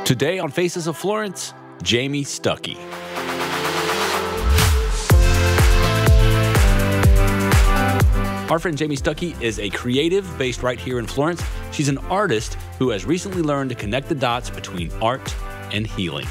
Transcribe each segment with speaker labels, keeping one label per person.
Speaker 1: Today on Faces of Florence, Jamie Stuckey. Our friend Jamie Stuckey is a creative based right here in Florence. She's an artist who has recently learned to connect the dots between art and healing.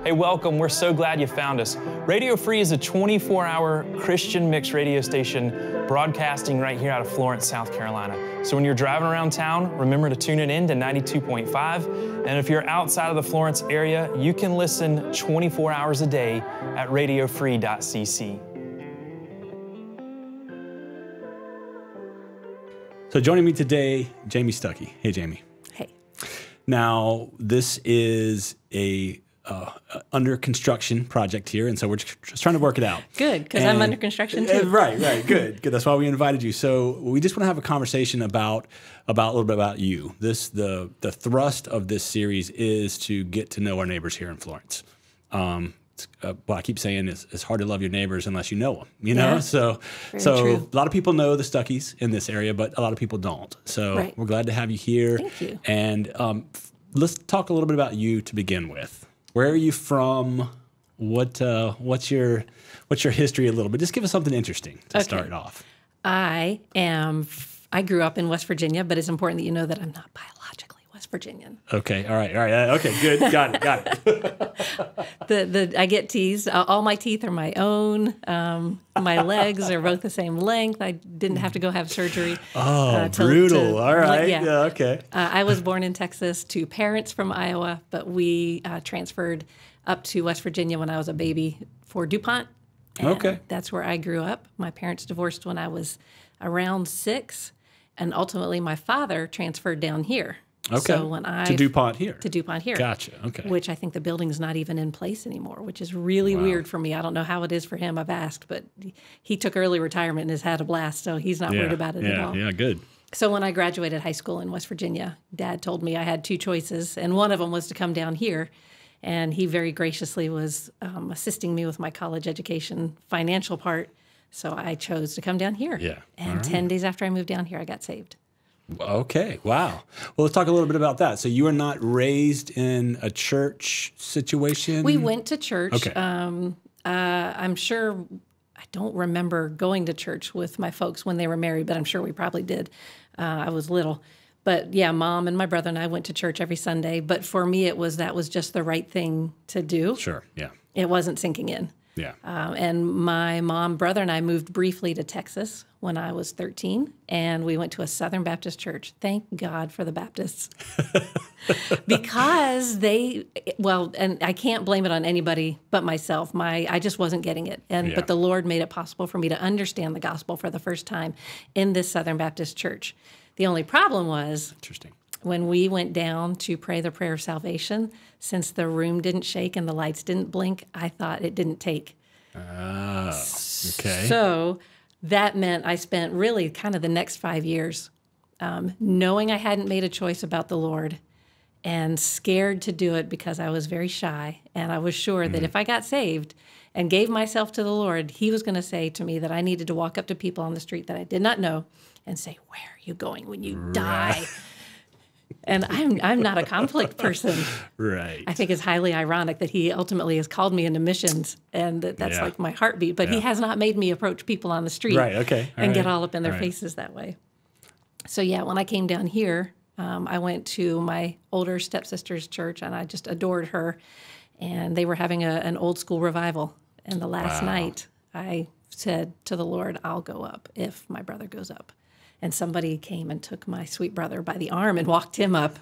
Speaker 2: Hey, welcome. We're so glad you found us. Radio Free is a 24-hour Christian mix radio station broadcasting right here out of Florence, South Carolina. So when you're driving around town, remember to tune it in to 92.5. And if you're outside of the Florence area, you can listen 24 hours a day at radiofree.cc.
Speaker 1: So joining me today, Jamie Stuckey. Hey, Jamie.
Speaker 3: Hey.
Speaker 1: Now, this is a under construction project here, and so we're just trying to work it out.
Speaker 3: Good, because I'm under construction too.
Speaker 1: Right, good. That's why we invited you. So we just want to have a conversation about a little bit about you. The thrust of this series is to get to know our neighbors here in Florence. What I keep saying is it's hard to love your neighbors unless you know them. You know,
Speaker 3: yeah,
Speaker 1: so
Speaker 3: true.
Speaker 1: A lot of people know the Stuckeys in this area, but a lot of people don't. So We're glad to have you here.
Speaker 3: Thank you.
Speaker 1: And let's talk a little bit about you to begin with. Where are you from? What's your history a little bit? Just give us something interesting to start off.
Speaker 3: I grew up in West Virginia, but it's important that you know that I'm not biologically West Virginian.
Speaker 1: Okay, all right, okay, good, got it.
Speaker 3: I get teased. All my teeth are my own. My legs are both the same length. I didn't have to go have surgery.
Speaker 1: Oh, brutal. All right. Yeah, okay.
Speaker 3: I was born in Texas to parents from Iowa, but we transferred up to West Virginia when I was a baby for DuPont. And that's where I grew up. My parents divorced when I was around 6, and ultimately my father transferred down here.
Speaker 1: Okay.
Speaker 3: So when
Speaker 1: to DuPont here.
Speaker 3: To DuPont here.
Speaker 1: Gotcha. Okay.
Speaker 3: Which I think the building's not even in place anymore, which is really weird for me. I don't know how it is for him. I've asked, but he took early retirement and has had a blast, so he's not worried about it at all.
Speaker 1: Yeah, good.
Speaker 3: So when I graduated high school in West Virginia, Dad told me I had 2 choices, and one of them was to come down here. And he very graciously was assisting me with my college education financial part. So I chose to come down here.
Speaker 1: Yeah.
Speaker 3: And 10 days after I moved down here, I got saved.
Speaker 1: Okay, wow. Well, let's talk a little bit about that. So you were not raised in a church situation?
Speaker 3: We went to church.
Speaker 1: Okay.
Speaker 3: I'm sure, I don't remember going to church with my folks when they were married, but I'm sure we probably did. I was little. But yeah, Mom and my brother and I went to church every Sunday. But for me, that was just the right thing to do.
Speaker 1: Sure, yeah.
Speaker 3: It wasn't sinking in.
Speaker 1: Yeah.
Speaker 3: And my mom, brother, and I moved briefly to Texas when I was 13, and we went to a Southern Baptist church. Thank God for the Baptists. Because and I can't blame it on anybody but myself. I just wasn't getting it. But the Lord made it possible for me to understand the gospel for the first time in this Southern Baptist church. The only problem was when we went down to pray the prayer of salvation, since the room didn't shake and the lights didn't blink, I thought it didn't take.
Speaker 1: Oh, okay.
Speaker 3: So that meant I spent really kind of the next 5 years knowing I hadn't made a choice about the Lord and scared to do it because I was very shy. And I was sure that if I got saved and gave myself to the Lord, He was going to say to me that I needed to walk up to people on the street that I did not know and say, "Where are you going when you die?" And I'm not a conflict person.
Speaker 1: Right.
Speaker 3: I think it's highly ironic that He ultimately has called me into missions, and that's like my heartbeat. But He has not made me approach people on the street and get all up in their faces that way. So yeah, when I came down here, I went to my older stepsister's church, and I just adored her. And they were having an old school revival. And the last night, I said to the Lord, "I'll go up if my brother goes up." And somebody came and took my sweet brother by the arm and walked him up.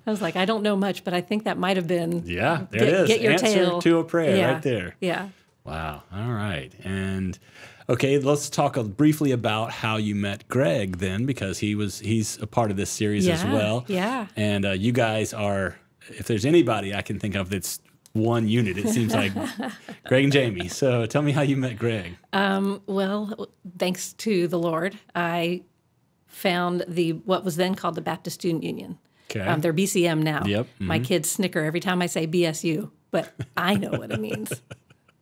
Speaker 3: I was like, I don't know much, but I think that might have been.
Speaker 1: Yeah, there it is.
Speaker 3: Get your
Speaker 1: Answer
Speaker 3: tail
Speaker 1: to a prayer right there.
Speaker 3: Yeah.
Speaker 1: Wow. All right. And okay, let's talk briefly about how you met Greg then, because he's a part of this series as well.
Speaker 3: Yeah.
Speaker 1: And you guys are, if there's anybody I can think of that's one unit, it seems like Greg and Jamie. So tell me how you met Greg.
Speaker 3: Well, thanks to the Lord, I found what was then called the Baptist Student Union.
Speaker 1: Okay.
Speaker 3: They're BCM now.
Speaker 1: Yep. Mm-hmm.
Speaker 3: My kids snicker every time I say BSU, but I know what it means.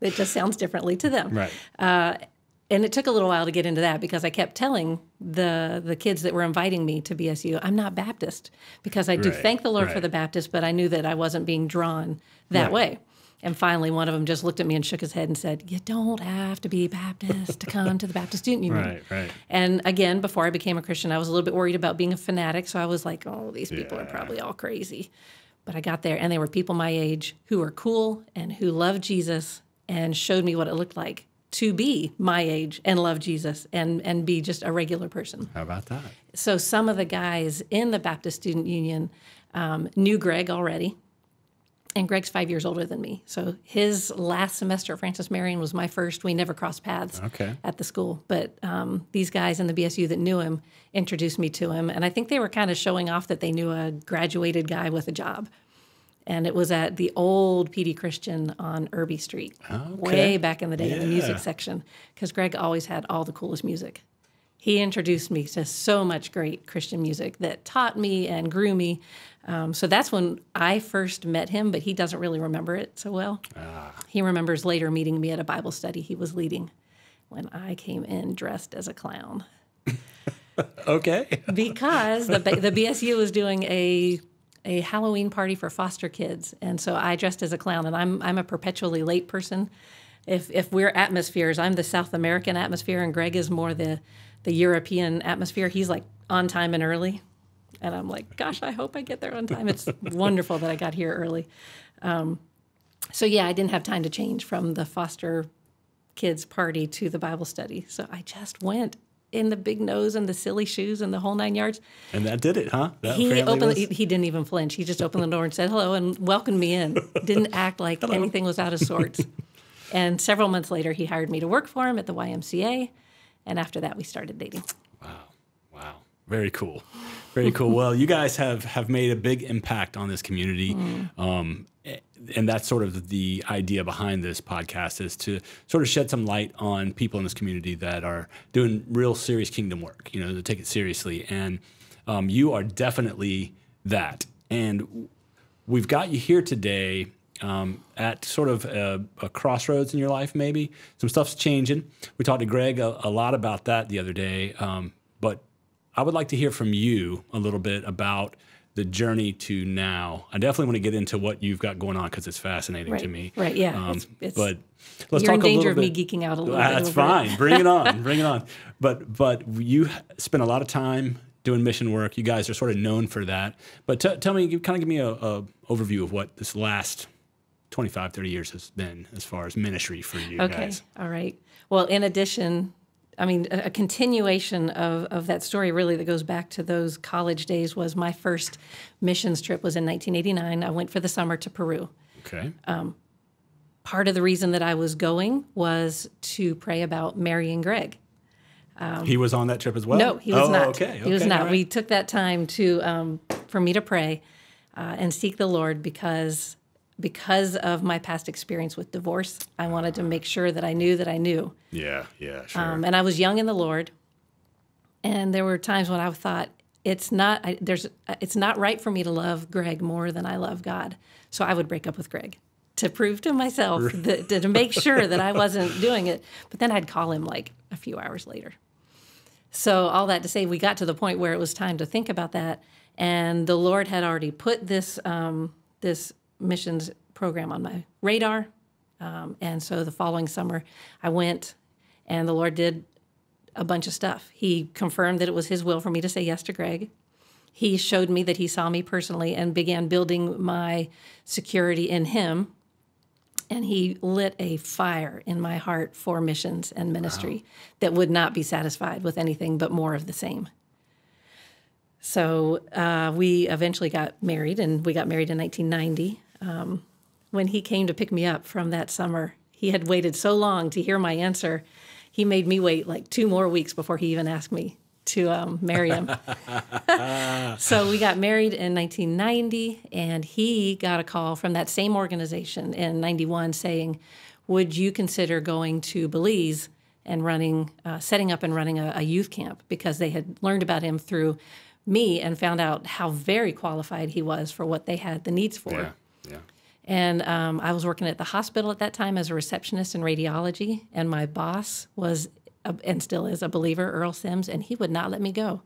Speaker 3: It just sounds differently to them.
Speaker 1: Right.
Speaker 3: And it took a little while to get into that because I kept telling the kids that were inviting me to BSU, I'm not Baptist, because I do thank the Lord for the Baptist, but I knew that I wasn't being drawn that way. And finally, one of them just looked at me and shook his head and said, you don't have to be Baptist to come to the Baptist Student Union.
Speaker 1: Right.
Speaker 3: And again, before I became a Christian, I was a little bit worried about being a fanatic, so I was like, oh, these people are probably all crazy. But I got there, and they were people my age who were cool and who loved Jesus and showed me what it looked like to be my age and love Jesus and be just a regular person.
Speaker 1: How about that?
Speaker 3: So some of the guys in the Baptist Student Union knew Greg already, and Greg's 5 years older than me. So his last semester at Francis Marion was my first. We never crossed paths at the school. But these guys in the BSU that knew him introduced me to him, and I think they were kind of showing off that they knew a graduated guy with a job. And it was at the old PD Christian on Irby Street, way back in the day in the music section, because Greg always had all the coolest music. He introduced me to so much great Christian music that taught me and grew me. So that's when I first met him, but he doesn't really remember it so well. He remembers later meeting me at a Bible study he was leading when I came in dressed as a clown.
Speaker 1: Okay.
Speaker 3: Because the BSU was doing a Halloween party for foster kids, and so I dressed as a clown, and I'm a perpetually late person. If we're atmospheres, I'm the South American atmosphere, and Greg is more the European atmosphere. He's like on time and early, and I'm like, gosh, I hope I get there on time. It's wonderful that I got here early. So yeah, I didn't have time to change from the foster kids party to the Bible study, so I just went in the big nose and the silly shoes and the whole 9 yards.
Speaker 1: And that did it, huh?
Speaker 3: He didn't even flinch. He just opened the door and said hello and welcomed me in. Didn't act like anything was out of sorts. And several months later, he hired me to work for him at the YMCA. And after that, we started dating.
Speaker 1: Wow. Very cool. Very cool. Well, you guys have made a big impact on this community. And that's sort of the idea behind this podcast, is to sort of shed some light on people in this community that are doing real serious kingdom work, to take it seriously. And you are definitely that. And we've got you here today at sort of a crossroads in your life, maybe. Some stuff's changing. We talked to Greg a lot about that the other day. But I would like to hear from you a little bit about the journey to now. I definitely want to get into what you've got going on because it's fascinating to me.
Speaker 3: Right, yeah.
Speaker 1: But let's
Speaker 3: you're
Speaker 1: talk
Speaker 3: in danger
Speaker 1: a little
Speaker 3: of
Speaker 1: bit.
Speaker 3: me geeking out a little bit.
Speaker 1: That's fine. Bring it on. Bring it on. But you spend a lot of time doing mission work. You guys are sort of known for that. But tell me, kind of give me a overview of what this last 25, 30 years has been as far as ministry for you guys.
Speaker 3: Okay, all right. Well, in addition, a continuation of that story really that goes back to those college days was my first missions trip was in 1989. I went for the summer to Peru.
Speaker 1: Okay.
Speaker 3: Part of the reason that I was going was to pray about marrying Greg.
Speaker 1: He was on that trip as well?
Speaker 3: No, he was not.
Speaker 1: Okay.
Speaker 3: He was not.
Speaker 1: Right.
Speaker 3: We took that time for me to pray and seek the Lord because of my past experience with divorce. I wanted to make sure that I knew that I knew.
Speaker 1: Yeah, sure.
Speaker 3: And I was young in the Lord, and there were times when I thought it's not right for me to love Greg more than I love God. So I would break up with Greg to prove to myself to make sure that I wasn't doing it. But then I'd call him like a few hours later. So all that to say, we got to the point where it was time to think about that, and the Lord had already put this missions program on my radar. And so the following summer I went, and the Lord did a bunch of stuff. He confirmed that it was his will for me to say yes to Greg. He showed me that he saw me personally and began building my security in him. And he lit a fire in my heart for missions and ministry that would not be satisfied with anything but more of the same. So we eventually got married, and we got married in 1990. When he came to pick me up from that summer, he had waited so long to hear my answer. He made me wait like 2 more weeks before he even asked me to marry him. So we got married in 1990, and he got a call from that same organization in 91 saying, would you consider going to Belize and setting up and running a youth camp, because they had learned about him through me and found out how very qualified he was for what they had the needs for.
Speaker 1: Yeah. Yeah.
Speaker 3: And I was working at the hospital at that time as a receptionist in radiology, and my boss was, and still is, a believer, Earl Sims, and he would not let me go.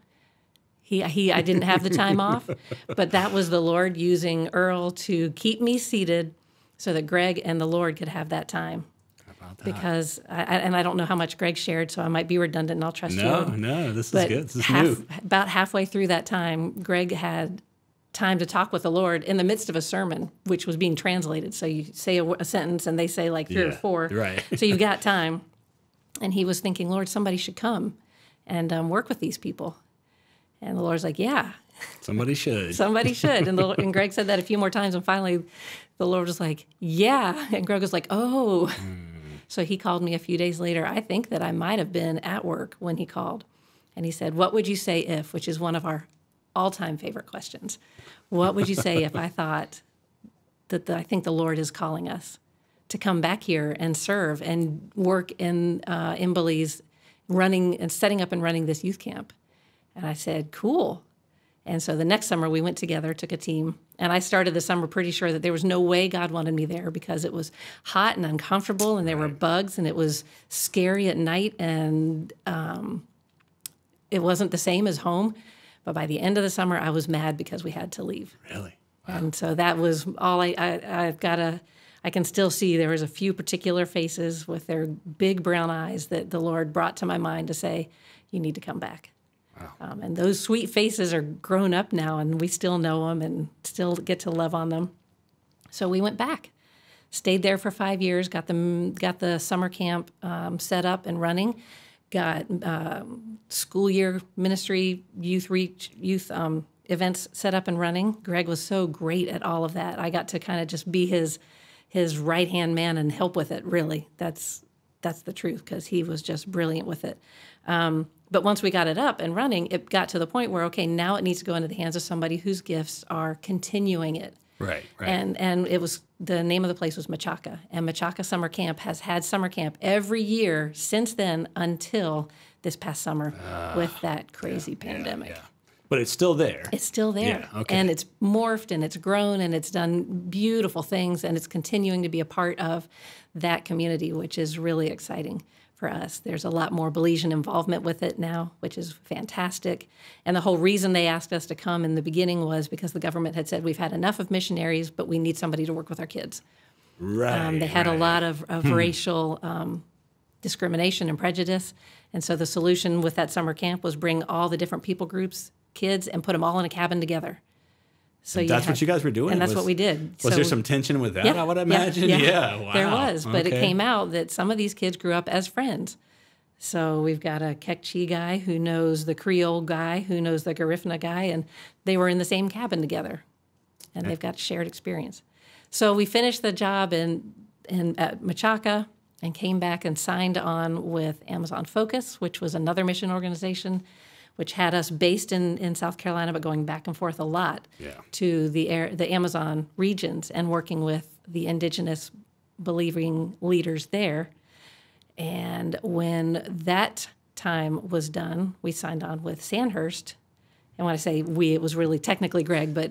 Speaker 3: I didn't have the time off, but that was the Lord using Earl to keep me seated so that Greg and the Lord could have that time.
Speaker 1: How about that?
Speaker 3: Because, I don't know how much Greg shared, so I might be redundant, and I'll trust you.
Speaker 1: No, this is good. This is new.
Speaker 3: About halfway through that time, Greg had time to talk with the Lord in the midst of a sermon, which was being translated. So you say a sentence, and they say like three or four.
Speaker 1: Right.
Speaker 3: So you've got time. And he was thinking, Lord, somebody should come and work with these people. And the Lord's like, yeah.
Speaker 1: Somebody should.
Speaker 3: Somebody should. And Greg said that a few more times, and finally the Lord was like, yeah. And Greg was like, oh. So he called me a few days later. I think that I might have been at work when he called. And he said, what would you say if, which is one of our all-time favorite questions. What would you say if I thought that I think the Lord is calling us to come back here and serve and work in Belize, running and setting up and running this youth camp? And I said, cool. And so the next summer we went together, took a team, and I started the summer pretty sure that there was no way God wanted me there because it was hot and uncomfortable and there were bugs and it was scary at night and it wasn't the same as home. But by the end of the summer, I was mad because we had to leave.
Speaker 1: Really? Wow.
Speaker 3: And so that was all I can still see there was a few particular faces with their big brown eyes that the Lord brought to my mind to say, you need to come back. Wow. And those sweet faces are grown up now, and we still know them and still get to love on them. So we went back, stayed there for 5 years, got the summer camp set up and running, got school year ministry, youth events set up and running. Greg was so great at all of that. I got to kind of just be his right-hand man and help with it, really. That's the truth, because he was just brilliant with it. But once we got it up and running, it got to the point where, okay, now it needs to go into the hands of somebody whose gifts are continuing it.
Speaker 1: Right.
Speaker 3: And it was, the name of the place was Machaca. And Machaca Summer Camp has had summer camp every year since then until this past summer with that crazy pandemic.
Speaker 1: Yeah. But it's still there.
Speaker 3: It's still there.
Speaker 1: Yeah, okay.
Speaker 3: And it's morphed and it's grown and it's done beautiful things, and it's continuing to be a part of that community, which is really exciting for us. There's a lot more Belizean involvement with it now, which is fantastic. And the whole reason they asked us to come in the beginning was because the government had said, we've had enough of missionaries, but we need somebody to work with our kids.
Speaker 1: Right.
Speaker 3: They had a lot of racial discrimination and prejudice. And so the solution with that summer camp was bring all the different people groups, kids, and put them all in a cabin together. So
Speaker 1: that's what you guys were doing?
Speaker 3: And that's what we did.
Speaker 1: Was there some tension with that, I would imagine?
Speaker 3: Yeah.
Speaker 1: Wow.
Speaker 3: There was, but it came out that some of these kids grew up as friends. So we've got a Kekchi guy who knows the Creole guy, who knows the Garifuna guy, and they were in the same cabin together. And they've got shared experience. So we finished the job at Machaca and came back and signed on with Amazon Focus, which was another mission organization, which had us based in South Carolina, but going back and forth a lot to the Amazon regions and working with the indigenous believing leaders there. And when that time was done, we signed on with Sandhurst. And when I say we, it was really technically Greg, but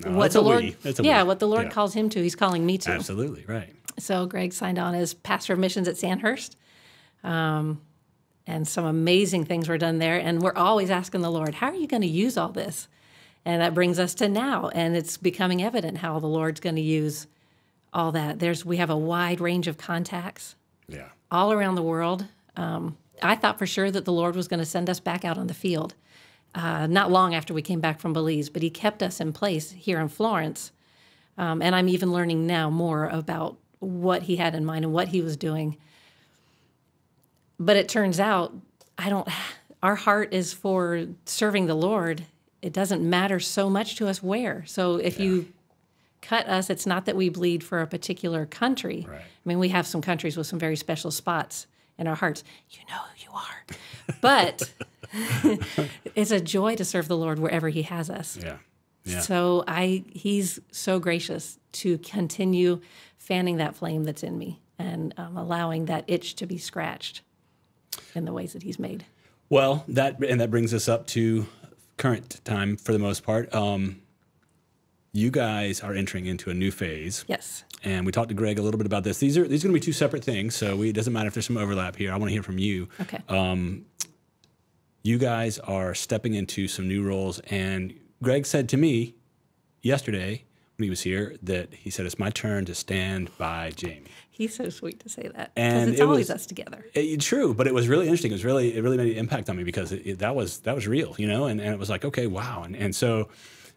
Speaker 3: what the Lord calls him to, he's calling me to.
Speaker 1: Absolutely, right.
Speaker 3: So Greg signed on as pastor of missions at Sandhurst. And some amazing things were done there. And we're always asking the Lord, how are you going to use all this? And that brings us to now. And it's becoming evident how the Lord's going to use all that. We have a wide range of contacts all around the world. I thought for sure that the Lord was going to send us back out on the field not long after we came back from Belize. But he kept us in place here in Florence. And I'm even learning now more about what he had in mind and what he was doing. But it turns out our heart is for serving the Lord. It doesn't matter so much to us where. So if you cut us, it's not that we bleed for a particular country.
Speaker 1: Right.
Speaker 3: I mean, we have some countries with some very special spots in our hearts. You know who you are. But it's a joy to serve the Lord wherever he has us.
Speaker 1: Yeah.
Speaker 3: So he's so gracious to continue fanning that flame that's in me and allowing that itch to be scratched in the ways that he's made.
Speaker 1: Well, that brings us up to current time for the most part. You guys are entering into a new phase.
Speaker 3: Yes.
Speaker 1: And we talked to Greg a little bit about this. These are going to be two separate things, so it doesn't matter if there's some overlap here. I want to hear from you.
Speaker 3: Okay.
Speaker 1: You guys are stepping into some new roles, and Greg said to me yesterday when he was here that he said, it's my turn to stand by Jamie.
Speaker 3: He's so sweet to say that,
Speaker 1: and
Speaker 3: because it's always us together.
Speaker 1: True, but it was really interesting. It really made an impact on me because that was real, you know, and it was like, okay, wow. And so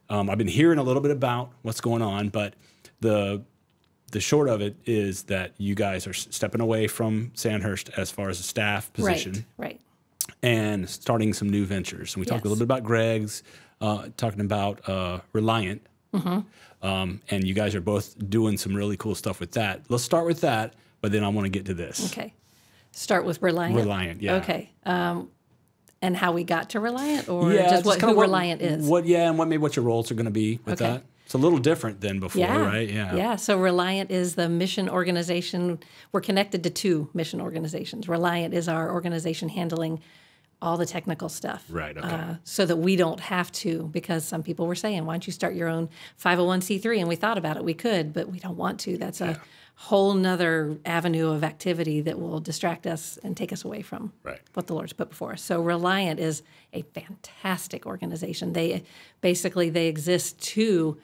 Speaker 1: I've been hearing a little bit about what's going on, but the short of it is that you guys are stepping away from Sandhurst as far as a staff position.
Speaker 3: Right.
Speaker 1: And starting some new ventures. And we talked a little bit about Greg's, talking about Reliant. And you guys are both doing some really cool stuff with that. Let's start with that, but then I want to get to this.
Speaker 3: Okay. Start with Reliant.
Speaker 1: Reliant, yeah.
Speaker 3: Okay. And how we got to Reliant, or just who Reliant is?
Speaker 1: What your roles are going to be with that. It's a little different than before, right? Yeah.
Speaker 3: Yeah. So Reliant is the mission organization. We're connected to two mission organizations. Reliant is our organization handling all the technical stuff.
Speaker 1: Right. Okay.
Speaker 3: So that we don't have to, because some people were saying, why don't you start your own 501c3? And we thought about it. We could, but we don't want to. That's a whole nother avenue of activity that will distract us and take us away from what the Lord's put before us. So Reliant is a fantastic organization. They exist to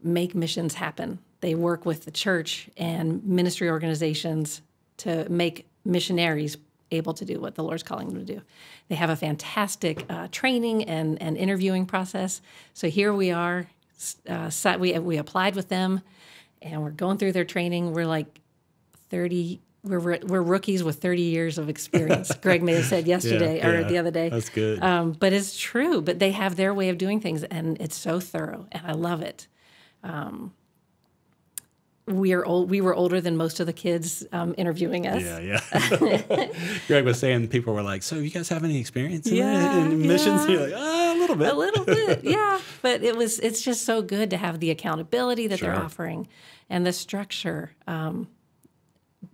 Speaker 3: make missions happen. They work with the church and ministry organizations to make missionaries able to do what the Lord's calling them to do. They have a fantastic training and interviewing process. So here we are. We applied with them, and we're going through their training. We're like 30. We're rookies with 30 years of experience. Greg may have said yesterday or the other day.
Speaker 1: That's good.
Speaker 3: But it's true. But they have their way of doing things, and it's so thorough, and I love it. We were older than most of the kids interviewing us.
Speaker 1: Yeah. Greg was saying people were like, so you guys have any experience in missions? You're like, a little bit.
Speaker 3: A little bit, yeah. But it's just so good to have the accountability that they're offering and the structure.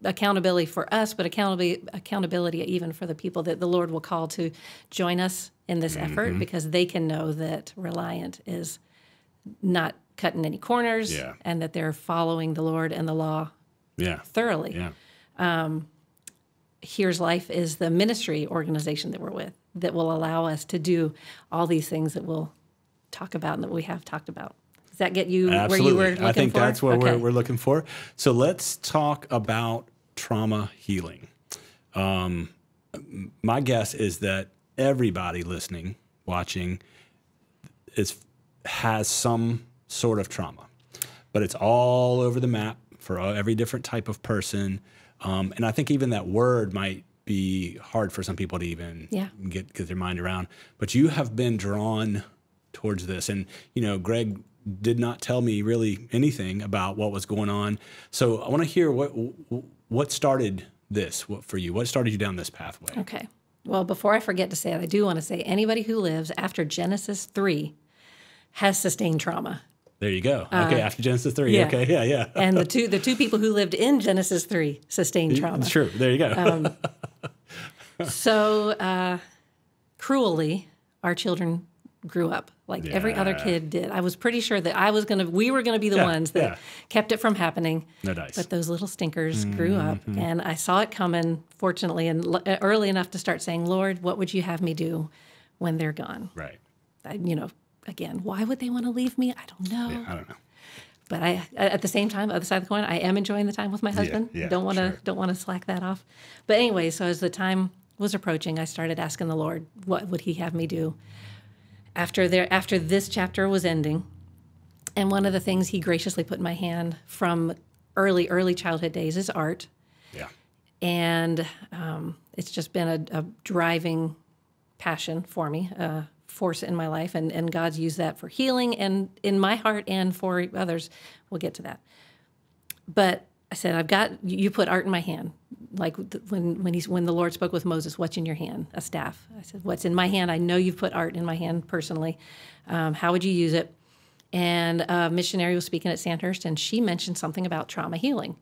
Speaker 3: Accountability for us, but accountability even for the people that the Lord will call to join us in this effort, because they can know that Reliant is not cutting any corners, and that they're following the Lord and the law thoroughly. Here's Life is the ministry organization that we're with that will allow us to do all these things that we'll talk about and that we have talked about. Does that get you where you were looking for?
Speaker 1: I think that's what we're looking for. So let's talk about trauma healing. My guess is that everybody listening, watching, has some sort of trauma, but it's all over the map for every different type of person. And I think even that word might be hard for some people to even get their mind around. But you have been drawn towards this. And, Greg did not tell me really anything about what was going on. So I want to hear what started this for you. What started you down this pathway?
Speaker 3: Okay. Well, before I forget to say it, I do want to say anybody who lives after Genesis 3 has sustained trauma.
Speaker 1: There you go. Okay, after Genesis 3. Okay, yeah.
Speaker 3: And the two people who lived in Genesis 3 sustained trauma.
Speaker 1: True. There you go.
Speaker 3: So cruelly, our children grew up like every other kid did. I was pretty sure that we were gonna be the ones that kept it from happening.
Speaker 1: No dice.
Speaker 3: But those little stinkers grew up, and I saw it coming, fortunately, and early enough to start saying, Lord, what would you have me do when they're gone?
Speaker 1: Right.
Speaker 3: Again, why would they want to leave me? I don't know.
Speaker 1: Yeah, I don't know.
Speaker 3: But at the same time, other side of the coin, I am enjoying the time with my husband. Don't want to slack that off. But anyway, so as the time was approaching, I started asking the Lord, what would He have me do after this chapter was ending? And one of the things He graciously put in my hand from early childhood days is art.
Speaker 1: Yeah.
Speaker 3: And it's just been a driving passion for me. Force in my life, and God's used that for healing and in my heart and for others. We'll get to that. But I said, you put art in my hand. Like when the Lord spoke with Moses, what's in your hand? A staff. I said, what's in my hand? I know you've put art in my hand personally. How would you use it? And a missionary was speaking at Sandhurst, and she mentioned something about trauma healing.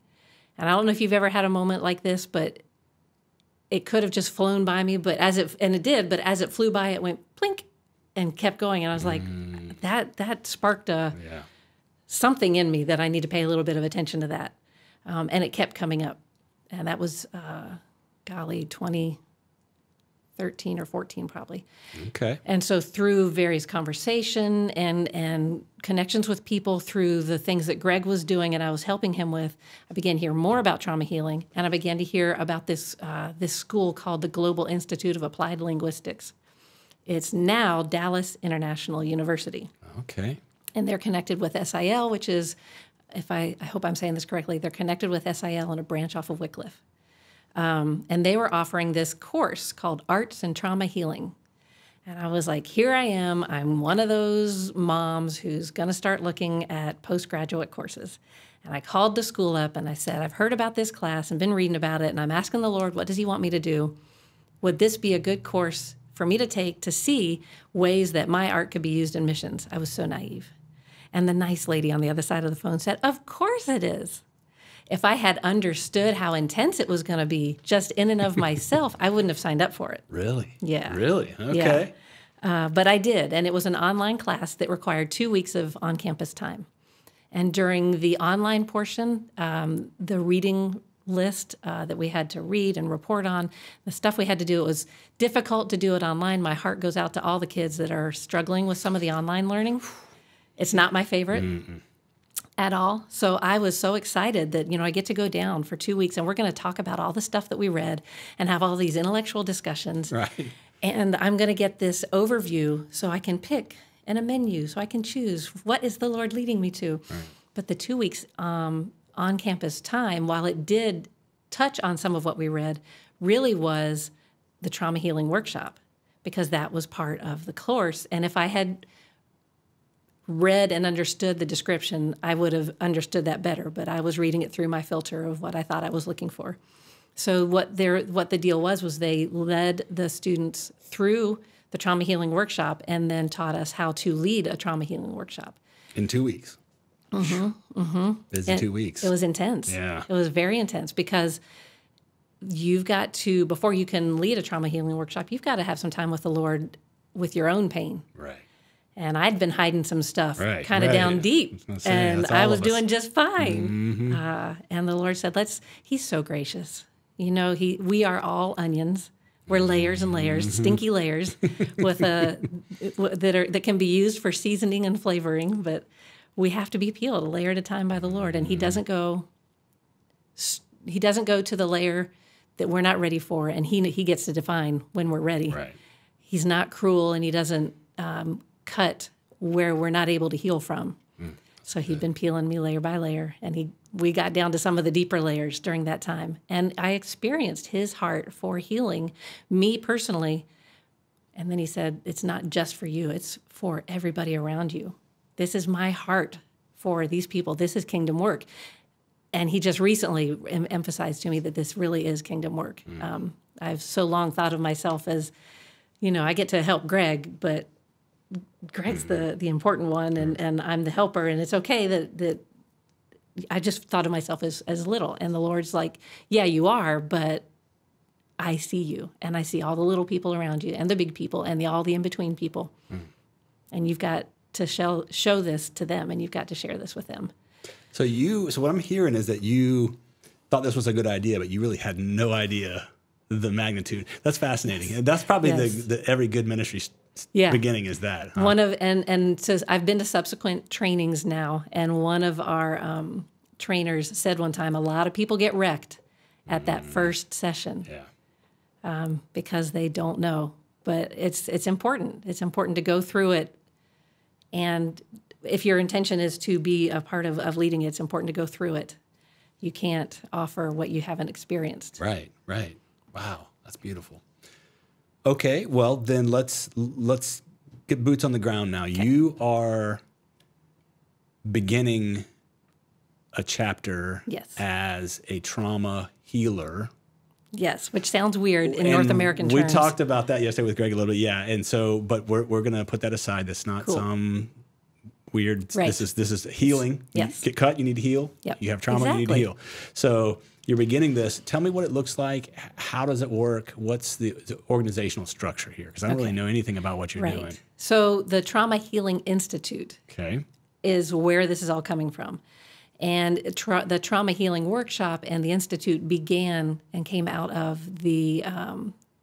Speaker 3: And I don't know if you've ever had a moment like this, but it could have just flown by me, but as it did, but as it flew by, it went plink. and kept going. And I was like, that sparked something in me that I need to pay a little bit of attention to that. And it kept coming up. And that was, 2013 or 14 probably.
Speaker 1: Okay.
Speaker 3: And so through various conversation and connections with people, through the things that Greg was doing and I was helping him with, I began to hear more about trauma healing, and I began to hear about this school called the Global Institute of Applied Linguistics. It's now Dallas International University.
Speaker 1: Okay.
Speaker 3: And they're connected with SIL, which is, I hope I'm saying this correctly, they're connected with SIL and a branch off of Wycliffe. And they were offering this course called Arts and Trauma Healing. And I was like, here I am. I'm one of those moms who's going to start looking at postgraduate courses. And I called the school up and I said, I've heard about this class and been reading about it, and I'm asking the Lord, what does he want me to do? Would this be a good course for me to take to see ways that my art could be used in missions? I was so naive. And the nice lady on the other side of the phone said, of course it is. If I had understood how intense it was going to be just in and of myself, I wouldn't have signed up for it.
Speaker 1: Really?
Speaker 3: Yeah.
Speaker 1: Really? Okay.
Speaker 3: Yeah. But I did, and it was an online class that required 2 weeks of on-campus time. And during the online portion, the reading list that we had to read and report on, the stuff we had to do, it was difficult to do it online. My heart goes out to all the kids that are struggling with some of the online learning. It's not my favorite. At all. So I was so excited that, I get to go down for 2 weeks and we're going to talk about all the stuff that we read and have all these intellectual discussions.
Speaker 1: Right.
Speaker 3: And I'm going to get this overview so I can pick and a menu so I can choose what is the Lord leading me to. Right. But the 2 weeks on-campus time, while it did touch on some of what we read, really was the trauma healing workshop, because that was part of the course. And if I had read and understood the description, I would have understood that better, but I was reading it through my filter of what I thought I was looking for. So what the deal was they led the students through the trauma healing workshop and then taught us how to lead a trauma healing workshop.
Speaker 1: In 2 weeks. Busy 2 weeks.
Speaker 3: It was intense.
Speaker 1: Yeah.
Speaker 3: It was very intense, because you've got to, before you can lead a trauma healing workshop, you've got to have some time with the Lord with your own pain.
Speaker 1: Right.
Speaker 3: And I'd been hiding some stuff kind of down deep, and I was doing just fine. And the Lord said, he's so gracious. We are all onions. We're layers and layers, stinky layers with that can be used for seasoning and flavoring, but we have to be peeled a layer at a time by the Lord. And he doesn't go to the layer that we're not ready for, and he gets to define when we're ready.
Speaker 1: Right.
Speaker 3: He's not cruel, and he doesn't cut where we're not able to heal from. So he'd been peeling me layer by layer, and we got down to some of the deeper layers during that time. And I experienced his heart for healing me personally. And then he said, it's not just for you, it's for everybody around you. This is my heart for these people. This is kingdom work. And he just recently emphasized to me that this really is kingdom work. I've so long thought of myself as, I get to help Greg, but Greg's the important one, and I'm the helper, and it's okay that I just thought of myself as little. And the Lord's like, yeah, you are, but I see you, and I see all the little people around you, and the big people, and all the in-between people. And you've got to show this to them, and you've got to share this with them.
Speaker 1: So what I'm hearing is that you thought this was a good idea, but you really had no idea the magnitude. That's fascinating. And that's probably the every good ministry beginning is that. Huh?
Speaker 3: One of and so I've been to subsequent trainings now, and one of our trainers said one time, a lot of people get wrecked at that first session. Because they don't know. But it's important. It's important to go through it. And if your intention is to be a part of leading it, it's important to go through it. You can't offer what you haven't experienced.
Speaker 1: Right. Wow, that's beautiful. Okay, well then let's get boots on the ground now. Okay. You are beginning a chapter as a trauma healer.
Speaker 3: Yes, which sounds weird in North American terms.
Speaker 1: We talked about that yesterday with Greg a little bit, yeah. And so, but we're going to put that aside. That's not weird.
Speaker 3: Right.
Speaker 1: This is healing.
Speaker 3: Yes.
Speaker 1: You get cut, you need to heal.
Speaker 3: Yep.
Speaker 1: You have trauma, you need to heal. So you're beginning this. Tell me what it looks like. How does it work? What's the organizational structure here? Because I don't really know anything about what you're doing.
Speaker 3: So the Trauma Healing Institute is where this is all coming from. And the Trauma Healing Workshop and the Institute began and came out of the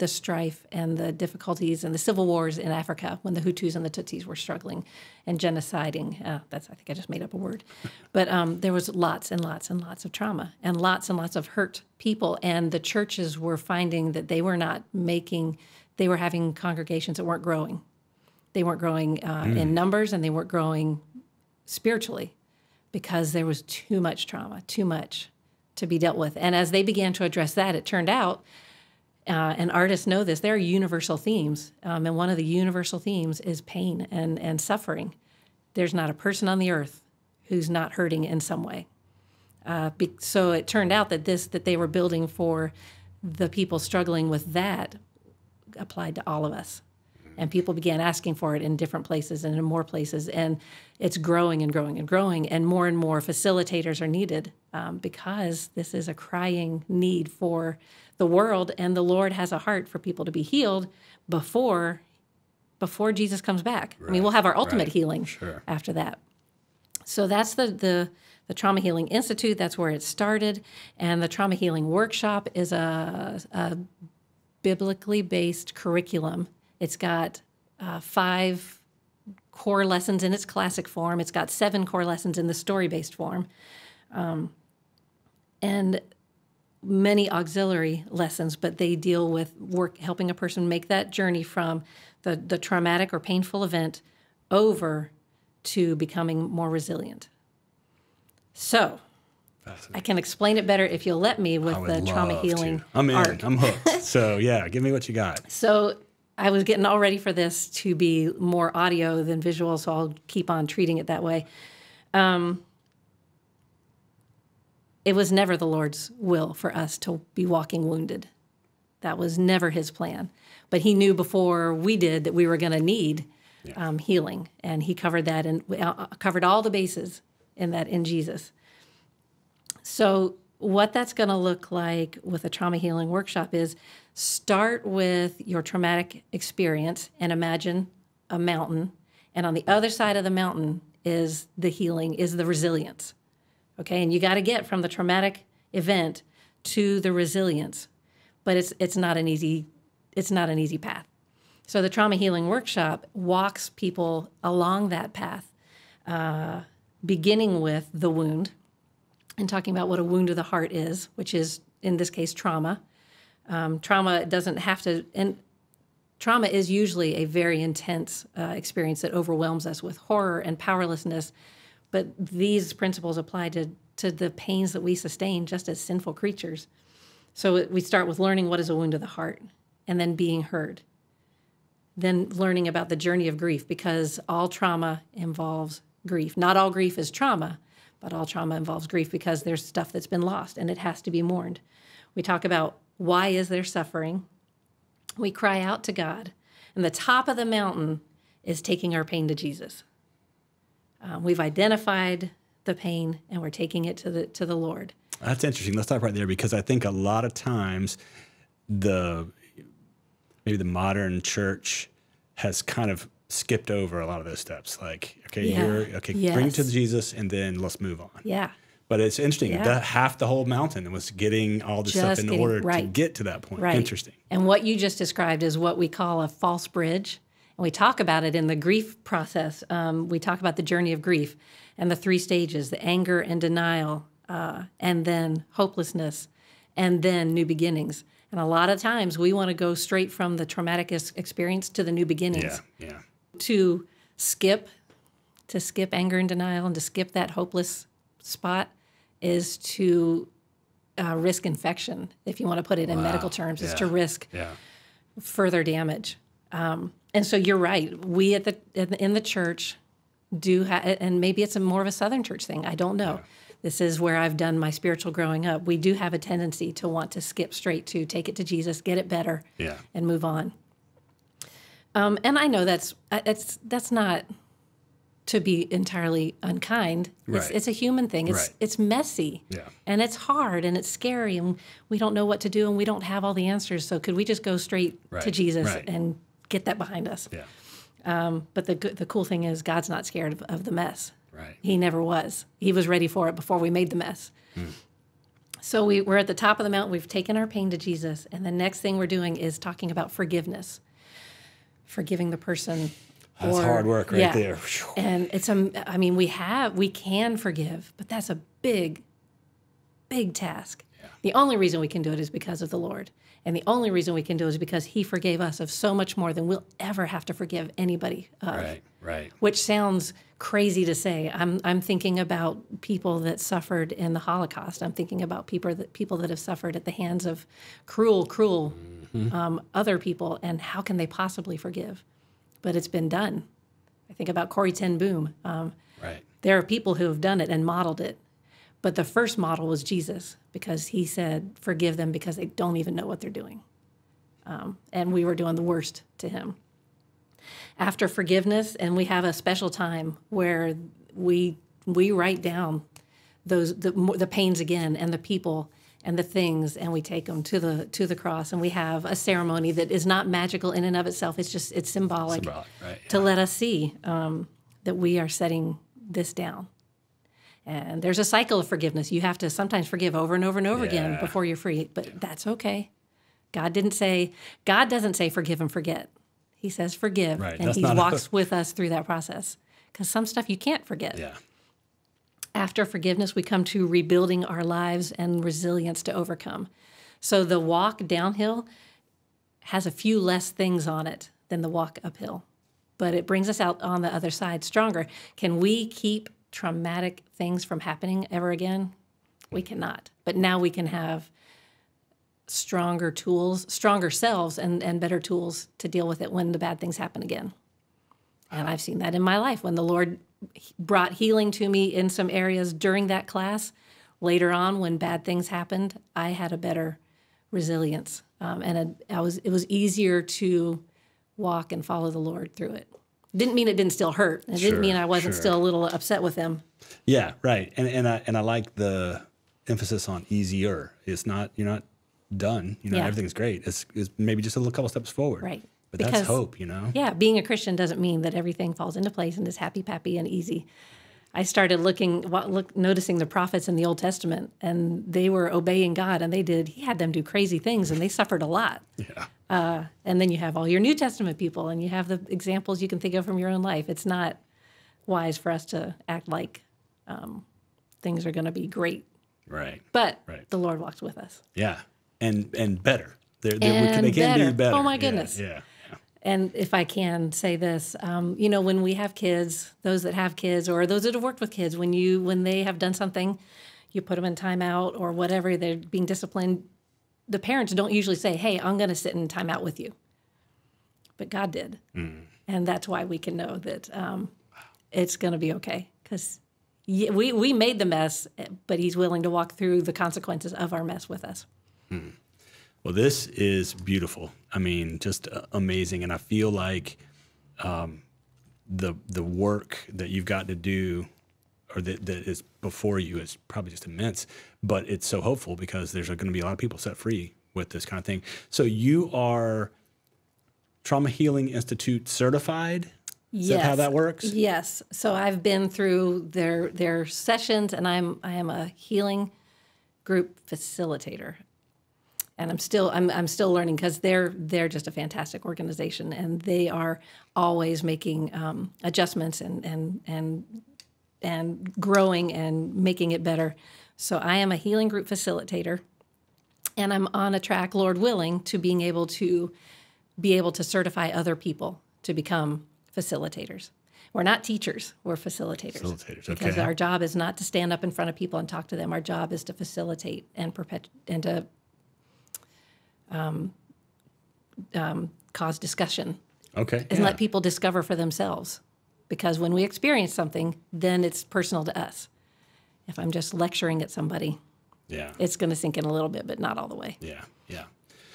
Speaker 3: strife and the difficulties and the civil wars in Africa when the Hutus and the Tutsis were struggling and genociding. I think I just made up a word. But there was lots and lots and lots of trauma and lots of hurt people. And the churches were finding that they were having congregations that weren't growing. They weren't growing in numbers, and they weren't growing spiritually because there was too much trauma, too much to be dealt with. And as they began to address that, it turned out, and artists know this, there are universal themes, and one of the universal themes is pain and suffering. There's not a person on the earth who's not hurting in some way. So it turned out that that they were building for the people struggling with that applied to all of us. And people began asking for it in different places and in more places, and it's growing and growing and growing, and more facilitators are needed because this is a crying need for the world, and the Lord has a heart for people to be healed before Jesus comes back. Right. I mean, we'll have our ultimate healing after that. So that's the Trauma Healing Institute. That's where it started, and the Trauma Healing Workshop is a biblically based curriculum. It's got 5 core lessons in its classic form. It's got 7 core lessons in the story-based form, and many auxiliary lessons, but they deal with helping a person make that journey from the traumatic or painful event over to becoming more resilient. So I can explain it better if you'll let me with the trauma healing art.
Speaker 1: I'm hooked. So yeah, give me what you got.
Speaker 3: So I was getting all ready for this to be more audio than visual, so I'll keep on treating it that way. It was never the Lord's will for us to be walking wounded. That was never his plan. But he knew before we did that we were going to need healing, and he covered that and covered all the bases in that in Jesus. So what that's going to look like with a trauma healing workshop is start with your traumatic experience and imagine a mountain, and on the other side of the mountain is the healing, is the resilience. Okay, and you got to get from the traumatic event to the resilience, but it's not an easy path. So the Trauma Healing Workshop walks people along that path, beginning with the wound and talking about what a wound of the heart is, which is in this case trauma. Trauma doesn't have to, and trauma is usually a very intense experience that overwhelms us with horror and powerlessness. But these principles apply to the pains that we sustain just as sinful creatures. So we start with learning what is a wound of the heart, and then being heard. Then learning about the journey of grief, because all trauma involves grief. Not all grief is trauma, but all trauma involves grief because there's stuff that's been lost and it has to be mourned. We talk about why is there suffering. We cry out to God. And the top of the mountain is taking our pain to Jesus. We've identified the pain, and we're taking it to the Lord.
Speaker 1: That's interesting. Let's stop right there, because I think a lot of times maybe the modern church has kind of skipped over a lot of those steps. Like, bring it to Jesus, and then let's move on.
Speaker 3: Yeah.
Speaker 1: But it's interesting. Yeah. Half the whole mountain was getting all this stuff in order to get to that point.
Speaker 3: Right.
Speaker 1: Interesting.
Speaker 3: And what you just described is what we call a false bridge. And we talk about it in the grief process. We talk about the journey of grief and the 3 stages, the anger and denial, and then hopelessness, and then new beginnings. And a lot of times we want to go straight from the traumatic experience to the new beginnings.
Speaker 1: Yeah.
Speaker 3: To skip anger and denial and to skip that hopeless spot is to risk infection, if you want to put it in medical terms, is to risk further damage. And so you're right. We in the church do have, and maybe it's more of a Southern church thing. I don't know. Yeah. This is where I've done my spiritual growing up. We do have a tendency to want to skip straight to take it to Jesus, get it better, and move on. And I know that's not to be entirely unkind.
Speaker 1: Right.
Speaker 3: It's a human thing. It's messy.
Speaker 1: Yeah.
Speaker 3: And it's hard and it's scary and we don't know what to do and we don't have all the answers. So could we just go straight to Jesus and get that behind us?
Speaker 1: Yeah.
Speaker 3: But the cool thing is God's not scared of the mess.
Speaker 1: Right.
Speaker 3: He never was. He was ready for it before we made the mess. So we're at the top of the mountain. We've taken our pain to Jesus. And the next thing we're doing is talking about forgiveness. Forgiving the person.
Speaker 1: That's hard work there.
Speaker 3: And it's we can forgive, but that's a big, big task. Yeah. The only reason we can do it is because of the Lord. And the only reason we can do it is because he forgave us of so much more than we'll ever have to forgive anybody of.
Speaker 1: Right.
Speaker 3: Which sounds crazy to say. I'm thinking about people that suffered in the Holocaust. I'm thinking about people that have suffered at the hands of cruel other people, and how can they possibly forgive? But it's been done. I think about Corrie ten Boom. There are people who have done it and modeled it. But the first model was Jesus, because he said, forgive them because they don't even know what they're doing. And we were doing the worst to him. After forgiveness, and we have a special time where we write down the pains again and the people and the things, and we take them to the cross, and we have a ceremony that is not magical in and of itself. It's symbolic to let us see that we are setting this down. And there's a cycle of forgiveness. You have to sometimes forgive over and over and over again before you're free, but that's okay. God doesn't say forgive and forget. He says forgive, and he walks with us through that process, because some stuff you can't forget.
Speaker 1: Yeah.
Speaker 3: After forgiveness, we come to rebuilding our lives and resilience to overcome. So the walk downhill has a few less things on it than the walk uphill, but it brings us out on the other side stronger. Can we keep traumatic things from happening ever again? We cannot. But now we can have stronger tools, stronger selves, and better tools to deal with it when the bad things happen again. And I've seen that in my life. When the Lord brought healing to me in some areas during that class, later on when bad things happened, I had a better resilience. And it was easier to walk and follow the Lord through it. Didn't mean it didn't still hurt. It didn't mean I wasn't still a little upset with him.
Speaker 1: Yeah, right. And I like the emphasis on easier. It's not, you're not done. Everything's great. It's maybe just a couple steps forward.
Speaker 3: Right.
Speaker 1: But that's hope,
Speaker 3: Yeah, being a Christian doesn't mean that everything falls into place and is happy-pappy and easy. I started noticing the prophets in the Old Testament, and they were obeying God, and he had them do crazy things, and they suffered a lot.
Speaker 1: Yeah.
Speaker 3: And then you have all your New Testament people, and you have the examples you can think of from your own life. It's not wise for us to act like things are going to be great.
Speaker 1: Right.
Speaker 3: But the Lord walks with us.
Speaker 1: Yeah. And better. They can be better.
Speaker 3: Oh, my goodness.
Speaker 1: Yeah.
Speaker 3: And if I can say this, when we have kids, those that have kids or those that have worked with kids, when they have done something, you put them in timeout or whatever, they're being disciplined, the parents don't usually say, hey, I'm going to sit in timeout with you. But God did. And that's why we can know that it's going to be okay. Because we made the mess, but he's willing to walk through the consequences of our mess with us.
Speaker 1: Well, this is beautiful. I mean, just amazing. And I feel like the work that you've got to do or that is before you is probably just immense, but it's so hopeful because there's going to be a lot of people set free with this kind of thing. So you are Trauma Healing Institute certified? Is that how that works?
Speaker 3: Yes. So I've been through their sessions, and I am a healing group facilitator. And I'm still learning because they're just a fantastic organization, and they are always making adjustments and growing and making it better. So I am a healing group facilitator, and I'm on a track, Lord willing, to be able to certify other people to become facilitators. We're not teachers, we're facilitators.
Speaker 1: Facilitators, okay.
Speaker 3: Because our job is not to stand up in front of people and talk to them. Our job is to facilitate and to cause discussion.
Speaker 1: Okay.
Speaker 3: And let people discover for themselves. Because when we experience something, then it's personal to us. If I'm just lecturing at somebody, it's going to sink in a little bit, but not all the way.
Speaker 1: Yeah.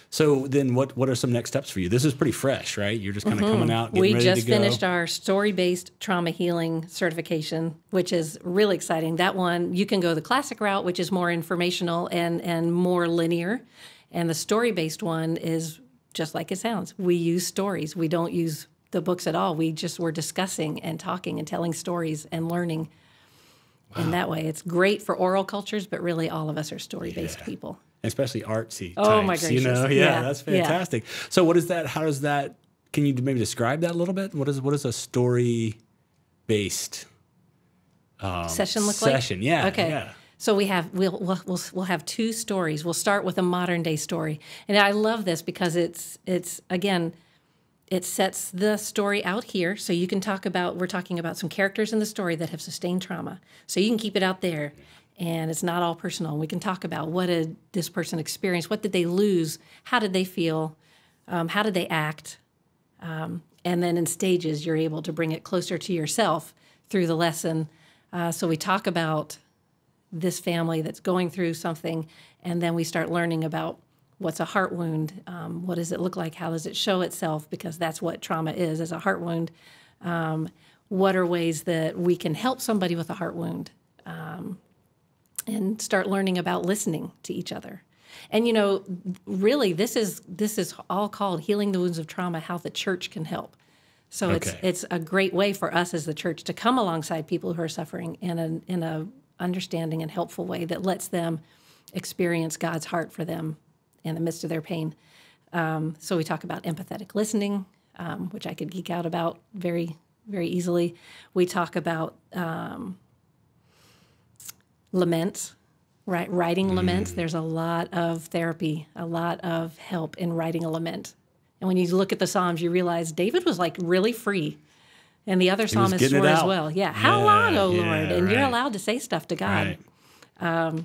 Speaker 1: So then what are some next steps for you? This is pretty fresh, right? You're just kind of coming out, getting ready to go.
Speaker 3: We just finished our story-based trauma healing certification, which is really exciting. That one, you can go the classic route, which is more informational and more linear. And the story-based one is just like it sounds. We use stories. We don't use the books at all. We're discussing and talking and telling stories and learning. Wow. In that way, it's great for oral cultures, but really all of us are story-based people.
Speaker 1: Especially artsy types,
Speaker 3: oh my gracious.
Speaker 1: That's fantastic. Yeah. So what is that? How does that? Can you maybe describe that a little bit? What is a story-based
Speaker 3: session look like?
Speaker 1: Session, yeah.
Speaker 3: Okay.
Speaker 1: Yeah.
Speaker 3: So we'll have two stories. We'll start with a modern day story, and I love this because it's again, it sets the story out here. So you can we're talking about some characters in the story that have sustained trauma. So you can keep it out there. And it's not all personal. We can talk about what did this person experience, what did they lose, how did they feel, how did they act, and then in stages you're able to bring it closer to yourself through the lesson. So we talk about this family that's going through something, and then we start learning about what's a heart wound, what does it look like, how does it show itself, because that's what trauma is a heart wound. What are ways that we can help somebody with a heart wound? And start learning about listening to each other. And, really, this is all called Healing the Wounds of Trauma, how the church can help. So it's a great way for us as the church to come alongside people who are suffering in a understanding and helpful way that lets them experience God's heart for them in the midst of their pain. So we talk about empathetic listening, which I could geek out about very, very easily. We talk about laments, right? Writing laments. There's a lot of therapy, a lot of help in writing a lament. And when you look at the Psalms, you realize David was like really free. And the other psalmists were as well. Yeah. How long, O Lord? And you're allowed to say stuff to God. Right.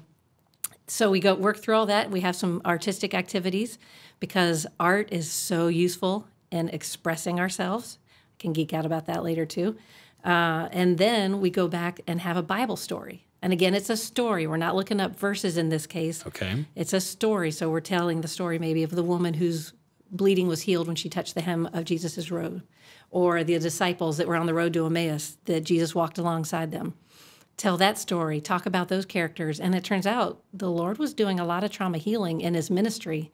Speaker 3: So we work through all that. We have some artistic activities because art is so useful in expressing ourselves. I can geek out about that later too. And then we go back and have a Bible story. And again, it's a story. We're not looking up verses in this case.
Speaker 1: Okay.
Speaker 3: It's a story. So we're telling the story maybe of the woman whose bleeding was healed when she touched the hem of Jesus' robe, or the disciples that were on the road to Emmaus that Jesus walked alongside them. Tell that story. Talk about those characters. And it turns out the Lord was doing a lot of trauma healing in his ministry.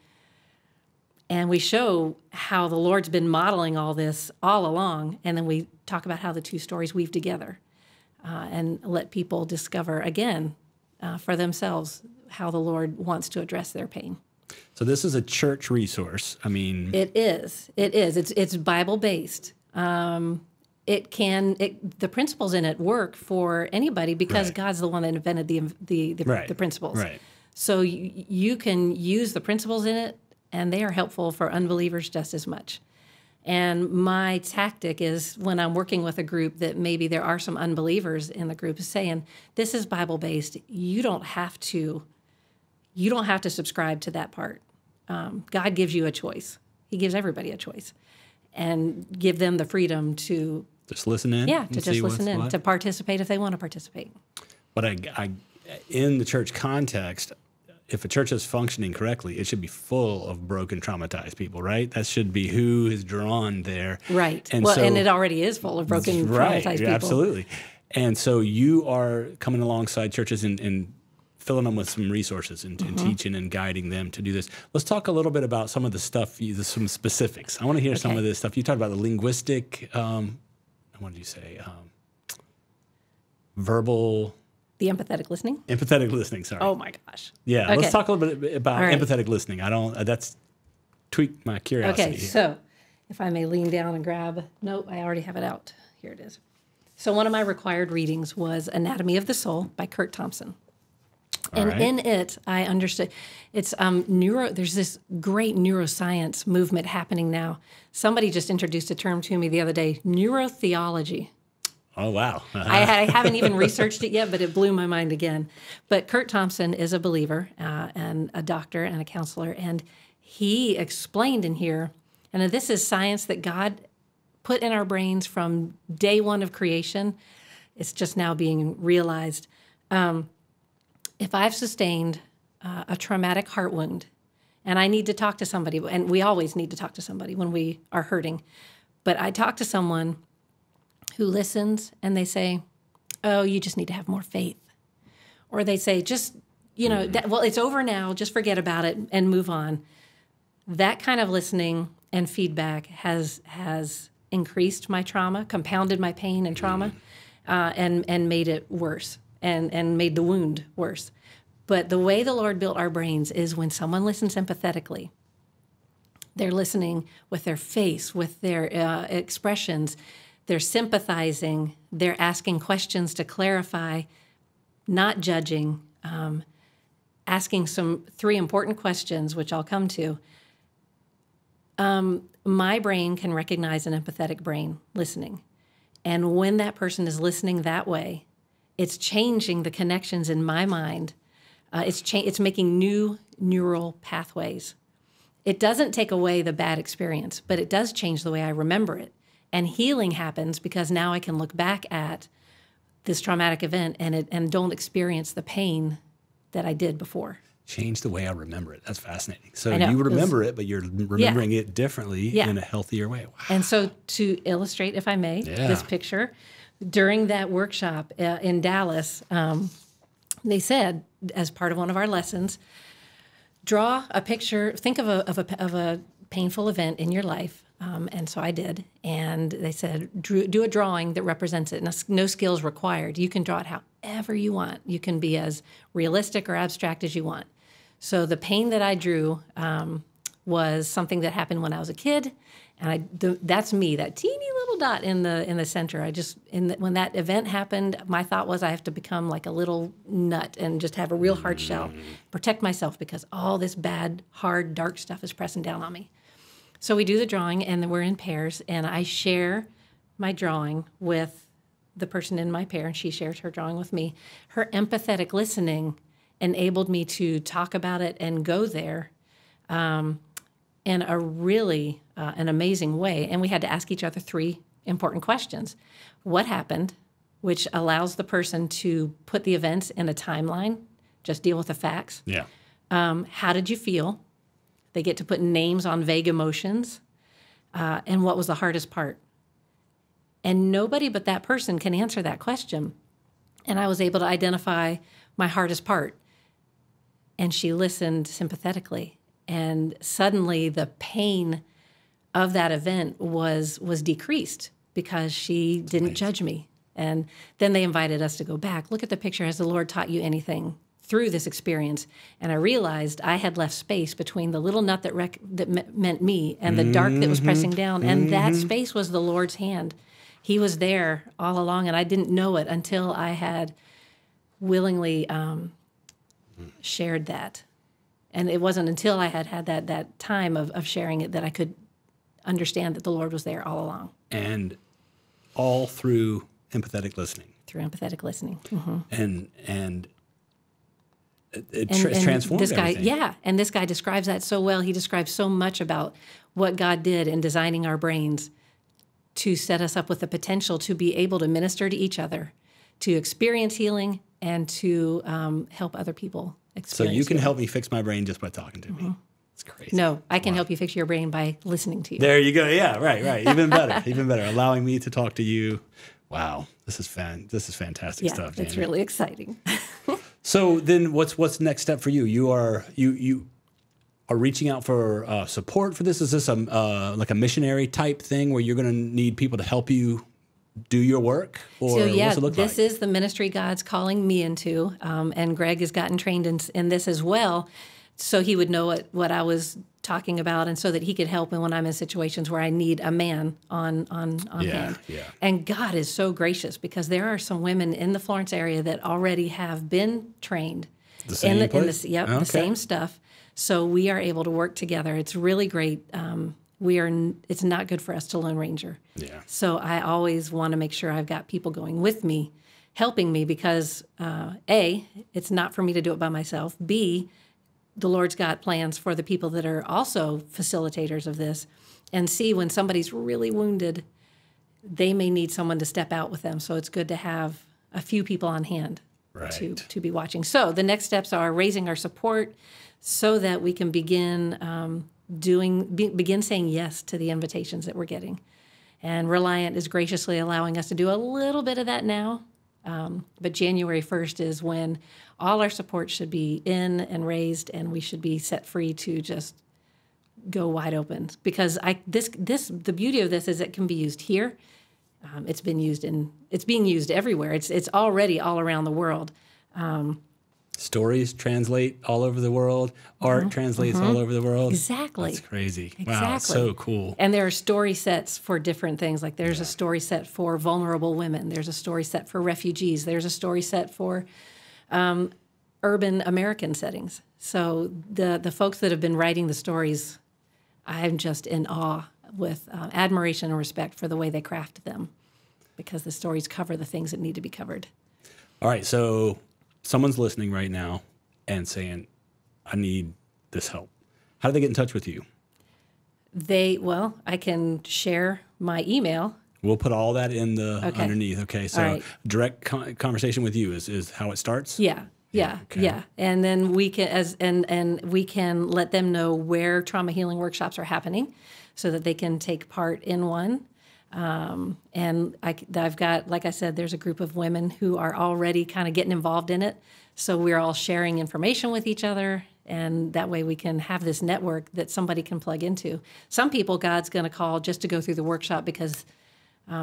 Speaker 3: And we show how the Lord's been modeling all this all along. And then we talk about how the two stories weave together. And let people discover, again, for themselves, how the Lord wants to address their pain.
Speaker 1: So this is a church resource. I mean...
Speaker 3: It is. It's Bible-based. The principles in it work for anybody because God's the one that invented the principles.
Speaker 1: Right.
Speaker 3: So you can use the principles in it, and they are helpful for unbelievers just as much. And my tactic is when I'm working with a group that maybe there are some unbelievers in the group is saying, this is Bible-based. You don't have to subscribe to that part. God gives you a choice. He gives everybody a choice. And give them the freedom to...
Speaker 1: Just listen in?
Speaker 3: Yeah, to just listen in, to participate if they want to participate.
Speaker 1: But in the church context, if a church is functioning correctly, it should be full of broken, traumatized people, right? That should be who is drawn there.
Speaker 3: Right. And it already is full of broken, traumatized people.
Speaker 1: Absolutely. And so you are coming alongside churches and filling them with some resources and teaching and guiding them to do this. Let's talk a little bit about some of the stuff, some specifics. I want to hear some of this stuff. You talked about the linguistic, what did you say? Verbal...
Speaker 3: The empathetic listening?
Speaker 1: Empathetic listening, sorry.
Speaker 3: Oh my gosh.
Speaker 1: Yeah, okay. Let's talk a little bit about empathetic listening. That's tweaked my curiosity.
Speaker 3: Okay, so if I may lean down and grab, nope, I already have it out. Here it is. So one of my required readings was Anatomy of the Soul by Kurt Thompson. And in it, I understood it's there's this great neuroscience movement happening now. Somebody just introduced a term to me the other day, neurotheology.
Speaker 1: Oh, wow.
Speaker 3: I haven't even researched it yet, but it blew my mind again. But Kurt Thompson is a believer and a doctor and a counselor, and he explained in here, and this is science that God put in our brains from day one of creation. It's just now being realized. If I've sustained a traumatic heart wound, and I need to talk to somebody, and we always need to talk to somebody when we are hurting. But I talk to someone who listens, and they say, oh, you just need to have more faith. Or they say, just, well, it's over now, just forget about it and move on. That kind of listening and feedback has increased my trauma, compounded my pain and trauma, and made it worse, and made the wound worse. But the way the Lord built our brains is when someone listens empathetically, they're listening with their face, with their expressions, they're sympathizing, they're asking questions to clarify, not judging, asking 3 important questions, which I'll come to. My brain can recognize an empathetic brain listening. And when that person is listening that way, it's changing the connections in my mind. It's making new neural pathways. It doesn't take away the bad experience, but it does change the way I remember it. And healing happens because now I can look back at this traumatic event and don't experience the pain that I did before.
Speaker 1: Change the way I remember it. That's fascinating. So you remember it, but you're remembering it differently in a healthier way. Wow.
Speaker 3: And so to illustrate, if I may, this picture, during that workshop in Dallas, they said, as part of one of our lessons, draw a picture, think of a painful event in your life. And so I did. And they said, do a drawing that represents it. No skills required. You can draw it however you want. You can be as realistic or abstract as you want. So the pain that I drew was something that happened when I was a kid. And that's me, that teeny little dot in the center. When that event happened, my thought was I have to become like a little nut and just have a real hard shell, protect myself because all this bad, hard, dark stuff is pressing down on me. So we do the drawing, and then we're in pairs, and I share my drawing with the person in my pair, and she shares her drawing with me. Her empathetic listening enabled me to talk about it and go there in a really an amazing way. And we had to ask each other 3 important questions. What happened, which allows the person to put the events in a timeline, just deal with the facts.
Speaker 1: Yeah.
Speaker 3: How did you feel? They get to put names on vague emotions. And what was the hardest part? And nobody but that person can answer that question. And I was able to identify my hardest part. And she listened sympathetically. And suddenly the pain of that event was decreased because she didn't judge me. And then they invited us to go back. Look at the picture. Has the Lord taught you anything through this experience? And I realized I had left space between the little nut that meant me and the dark that was pressing down. And that space was the Lord's hand. He was there all along, and I didn't know it until I had willingly shared that. And it wasn't until I had that time of sharing it that I could understand that the Lord was there all along.
Speaker 1: And all through empathetic listening.
Speaker 3: Through empathetic listening.
Speaker 1: And it transformed
Speaker 3: this guy,
Speaker 1: everything.
Speaker 3: Yeah, and this guy describes that so well. He describes so much about what God did in designing our brains to set us up with the potential to be able to minister to each other, to experience healing, and to help other people experience
Speaker 1: So you can
Speaker 3: healing.
Speaker 1: help me fix my brain just by talking to me. It's crazy.
Speaker 3: No, I can help you fix your brain by listening to you.
Speaker 1: There you go. Yeah, right. Even better. Even better. Allowing me to talk to you. Wow, this is fantastic stuff, Jamie.
Speaker 3: It's really exciting.
Speaker 1: So then, what's next step for you? You are reaching out for support for this. Is this like a missionary type thing where you're going to need people to help you do your work? Or
Speaker 3: so yeah,
Speaker 1: what's it look
Speaker 3: this
Speaker 1: like?
Speaker 3: is the ministry God's calling me into, and Greg has gotten trained in this as well, so he would know what I was talking about, and so that he could help me when I'm in situations where I need a man on hand.
Speaker 1: Yeah.
Speaker 3: And God is so gracious because there are some women in the Florence area that already have been trained
Speaker 1: The same place?
Speaker 3: The same stuff. So we are able to work together. It's really great. It's not good for us to Lone Ranger.
Speaker 1: Yeah.
Speaker 3: So I always want to make sure I've got people going with me, helping me, because A, it's not for me to do it by myself. B, the Lord's got plans for the people that are also facilitators of this. And C, when somebody's really wounded, they may need someone to step out with them. So it's good to have a few people on hand to be watching. So the next steps are raising our support so that we can begin begin saying yes to the invitations that we're getting. And Reliant is graciously allowing us to do a little bit of that now. But January 1st is when all our support should be in and raised, and we should be set free to just go wide open. Because the beauty of this is it can be used here. It's being used everywhere. It's already all around the world.
Speaker 1: Stories translate all over the world. Art translates all over the world.
Speaker 3: Exactly.
Speaker 1: That's crazy.
Speaker 3: Exactly.
Speaker 1: Wow, it's so cool.
Speaker 3: And there are story sets for different things. Like there's a story set for vulnerable women. There's a story set for refugees. There's a story set for urban American settings. So the folks that have been writing the stories, I'm just in awe with admiration and respect for the way they craft them, because the stories cover the things that need to be covered.
Speaker 1: All right, so someone's listening right now and saying, I need this help. How do they get in touch with you?
Speaker 3: I can share my email.
Speaker 1: We'll put all that in the underneath. Okay, so direct conversation with you is how it starts?
Speaker 3: Yeah. And then we can we can let them know where trauma healing workshops are happening so that they can take part in one. And I've got, like I said, there's a group of women who are already kind of getting involved in it. So we're all sharing information with each other, and that way we can have this network that somebody can plug into. Some people God's going to call just to go through the workshop because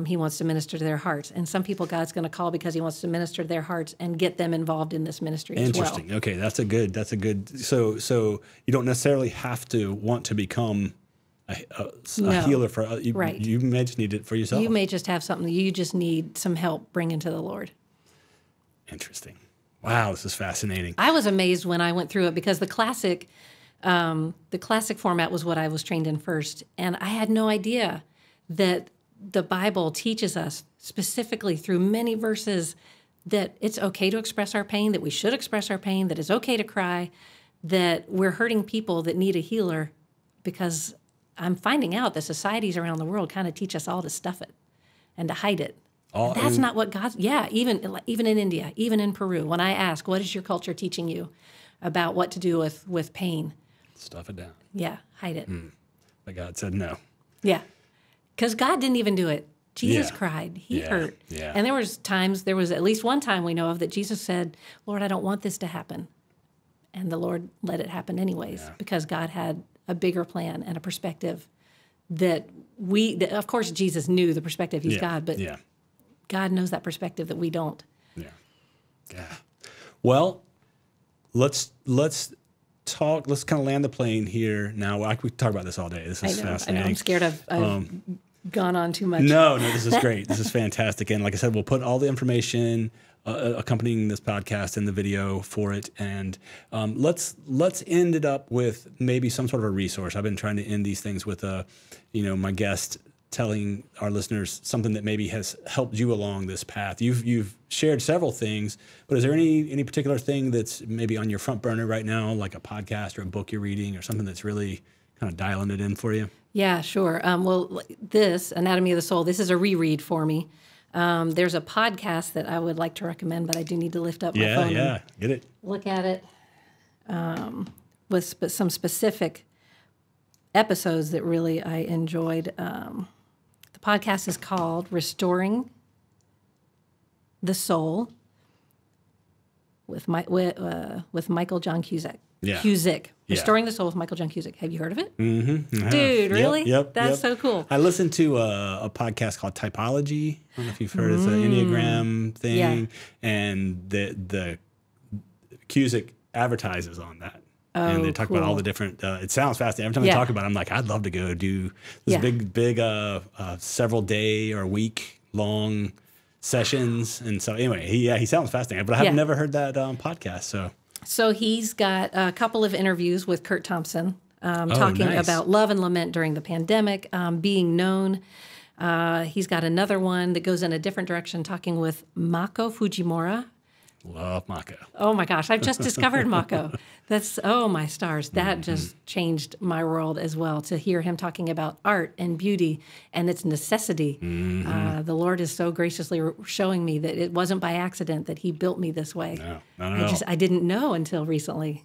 Speaker 3: he wants to minister to their hearts. And some people God's going to call because he wants to minister to their hearts and get them involved in this ministry as well.
Speaker 1: Interesting. Okay, that's a good. So you don't necessarily have to want to become a healer for
Speaker 3: right.
Speaker 1: You may just need it for yourself.
Speaker 3: You may just have something you just need some help bringing to the Lord.
Speaker 1: Interesting. Wow, this is fascinating.
Speaker 3: I was amazed when I went through it because the classic format was what I was trained in first, and I had no idea that the Bible teaches us specifically through many verses that it's okay to express our pain, that we should express our pain, that it's okay to cry, that we're hurting people that need a healer, because I'm finding out that societies around the world kind of teach us all to stuff it and to hide it. That's not what God's, even in India, even in Peru, when I ask, what is your culture teaching you about what to do with pain?
Speaker 1: Stuff it down.
Speaker 3: Yeah, hide it.
Speaker 1: But God said no.
Speaker 3: Yeah, because God didn't even do it. Jesus cried. He hurt.
Speaker 1: Yeah.
Speaker 3: And there was at least one time we know of that Jesus said, Lord, I don't want this to happen. And the Lord let it happen anyways because God had a bigger plan and a perspective that of course, Jesus knew the perspective. He's God, but God knows that perspective that we don't.
Speaker 1: Yeah. Well, let's talk. Let's kind of land the plane here now. We can talk about this all day. This is fascinating.
Speaker 3: I know. I'm scared I've gone on too much.
Speaker 1: No, this is great. This is fantastic. And like I said, we'll put all the information accompanying this podcast in the video for it. And let's end it up with maybe some sort of a resource. I've been trying to end these things with my guest telling our listeners something that maybe has helped you along this path. You've shared several things, but is there any particular thing that's maybe on your front burner right now, like a podcast or a book you're reading or something that's really kind of dialing it in for you?
Speaker 3: Yeah, sure. Well, this Anatomy of the Soul, this is a reread for me. There's a podcast that I would like to recommend, but I do need to lift up my phone.
Speaker 1: Yeah, get it.
Speaker 3: Look at it with some specific episodes that really I enjoyed. The podcast is called Restoring the Soul with Michael John Cusick.
Speaker 1: Yeah.
Speaker 3: Restoring the Soul with Michael John Cusick. Have you heard of it?
Speaker 1: Mm-hmm.
Speaker 3: Dude, really?
Speaker 1: Yep.
Speaker 3: That's so cool.
Speaker 1: I listened to a podcast called Typology. I don't know if you've heard of it. It's an Enneagram thing. And the Cusick advertises on that. And they talk about all the different, it sounds fascinating. Every time they talk about it, I'm like, I'd love to go do this big several day or week long sessions. And so anyway, he sounds fascinating, but I have never heard that podcast. So
Speaker 3: he's got a couple of interviews with Kurt Thompson talking about love and lament during the pandemic, being known. He's got another one that goes in a different direction, talking with Mako Fujimura.
Speaker 1: Love Mako.
Speaker 3: Oh my gosh, I've just discovered Mako. That's, oh my stars. That just changed my world as well, to hear him talking about art and beauty and its necessity. The Lord is so graciously showing me that it wasn't by accident that he built me this way.
Speaker 1: No, not at all.
Speaker 3: I didn't know until recently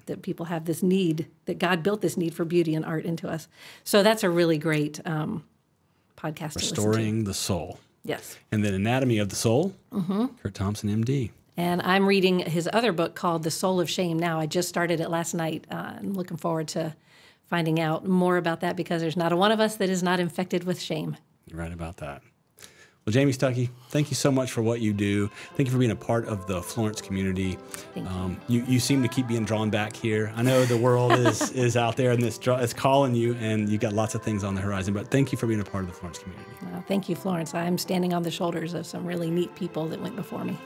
Speaker 1: that
Speaker 3: people have this need, that God built this need for beauty and art into us. So that's a really great podcast.
Speaker 1: Restoring the Soul.
Speaker 3: Yes.
Speaker 1: And then Anatomy of the Soul, Kurt Thompson, MD.
Speaker 3: And I'm reading his other book called The Soul of Shame now. I just started it last night. I'm looking forward to finding out more about that, because there's not a one of us that is not infected with shame.
Speaker 1: You're right about that. Well, Jamie Stuckey, thank you so much for what you do. Thank you for being a part of the Florence community.
Speaker 3: Thank you.
Speaker 1: You seem to keep being drawn back here. I know the world is out there and it's calling you, and you've got lots of things on the horizon, but thank you for being a part of the Florence community.
Speaker 3: Thank you, Florence. I'm standing on the shoulders of some really neat people that went before me.